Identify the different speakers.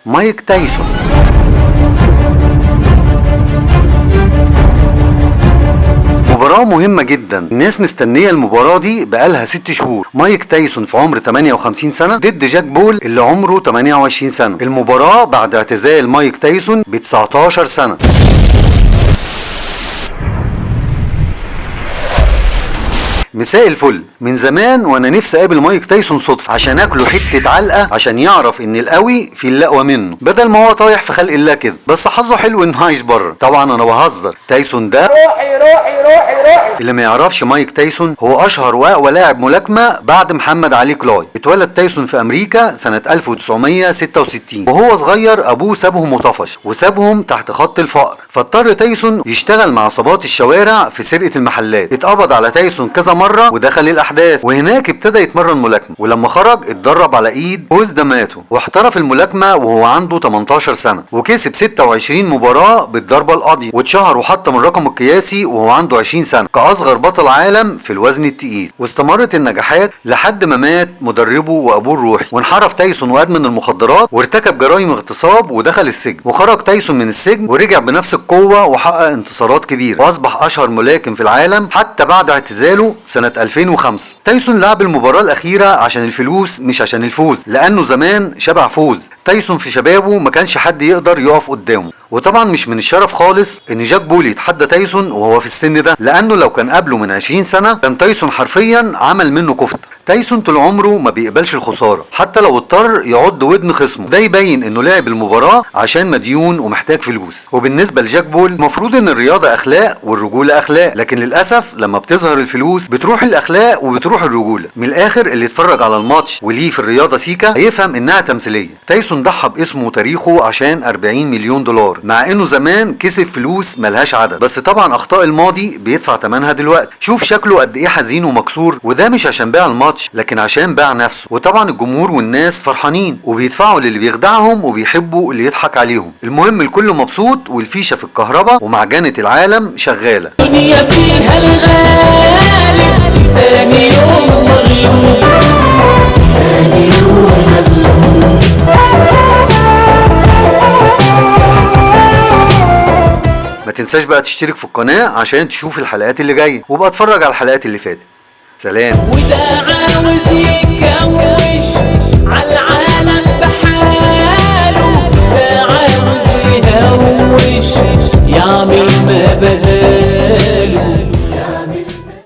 Speaker 1: مايك تايسون. مباراة مهمة جدا، الناس مستنية المباراة دي بقالها 6 شهور. مايك تايسون في عمر 58 سنة ضد جاك بول اللي عمره 28 سنة. المباراة بعد اعتزال مايك تايسون ب 19 سنة. مساء الفل. من زمان وانا نفسي اقابل مايك تايسون صدفه عشان اكله حته علقه عشان يعرف ان القوي في اللقوه منه بدل ما هو طايح في خلق الله كده. بس حظه حلو انه عايش بره. طبعا انا بهزر. تايسون ده روحي. اللي ما يعرفش مايك تايسون هو اشهر واقوى لاعب ملاكمه بعد محمد علي كلاي. اتولد تايسون في امريكا سنه 1966 وهو صغير ابوه سابهم وطفش وسابهم تحت خط الفقر، فاضطر تايسون يشتغل مع عصابات الشوارع في سرقه المحلات. اتقبض على تايسون كذا مرة ودخل الأحداث، وهناك ابتدى يتمرن ملاكمة، ولما خرج اتدرب على إيد بوز دماتو واحترف الملاكمة وهو عنده 18 سنة وكسب 26 مباراة بالضربة القاضية، واتشهر وحطم الرقم القياسي وهو عنده 20 سنة كأصغر بطل عالم في الوزن التقيل. واستمرت النجاحات لحد ما مات مدربه وأبوه الروحي، وانحرف تايسون وأدمن المخدرات وارتكب جرائم اغتصاب ودخل السجن. وخرج تايسون من السجن ورجع بنفس القوة وحقق انتصارات كبيرة وأصبح أشهر ملاكم في العالم حتى بعد اعتزاله سنة 2005. تايسون لعب المباراة الأخيرة عشان الفلوس مش عشان الفوز، لأنه زمان شبع فوز. تايسون في شبابه ما كانش حد يقدر يقف قدامه، وطبعا مش من الشرف خالص ان جاك بول يتحدى تايسون وهو في السن ده، لانه لو كان قبله من 20 سنة كان تايسون حرفيا عمل منه كفتة. تايسون طول عمره ما بيقبلش الخسارة حتى لو اضطر يعض ودن خصمه، ده يبين انه لعب المباراة عشان مديون ومحتاج فلوس. وبالنسبة لجاك بول المفروض ان الرياضة اخلاق والرجولة اخلاق، لكن للاسف لما بتظهر الفلوس بتروح الاخلاق وبتروح الرجولة. من الاخر اللي اتفرج على الماتش وليه في الرياضة سيكا هيفهم انها تمثيلية. تايسون ضحى باسمه وتاريخه عشان 40 مليون دولار، مع انه زمان كسب فلوس ملهاش عدد، بس طبعا اخطاء الماضي بيدفع ثمنها دلوقتي. شوف شكله قد ايه حزين ومكسور، وده مش عشان باع الماتش لكن عشان باع نفسه. وطبعا الجمهور والناس فرحانين وبيدفعوا للي بيخدعهم وبيحبوا اللي يضحك عليهم. المهم الكل مبسوط والفيشه في الكهرباء ومعجنه العالم شغاله.
Speaker 2: الدنيا فيها الغالب تاني يوم مغلوب تاني يوم مغلوب.
Speaker 1: ما تنساش بقى تشترك في القناة عشان تشوف الحلقات اللي جاية، وبقى اتفرج على الحلقات اللي فاتت. سلام.
Speaker 2: وده عاوز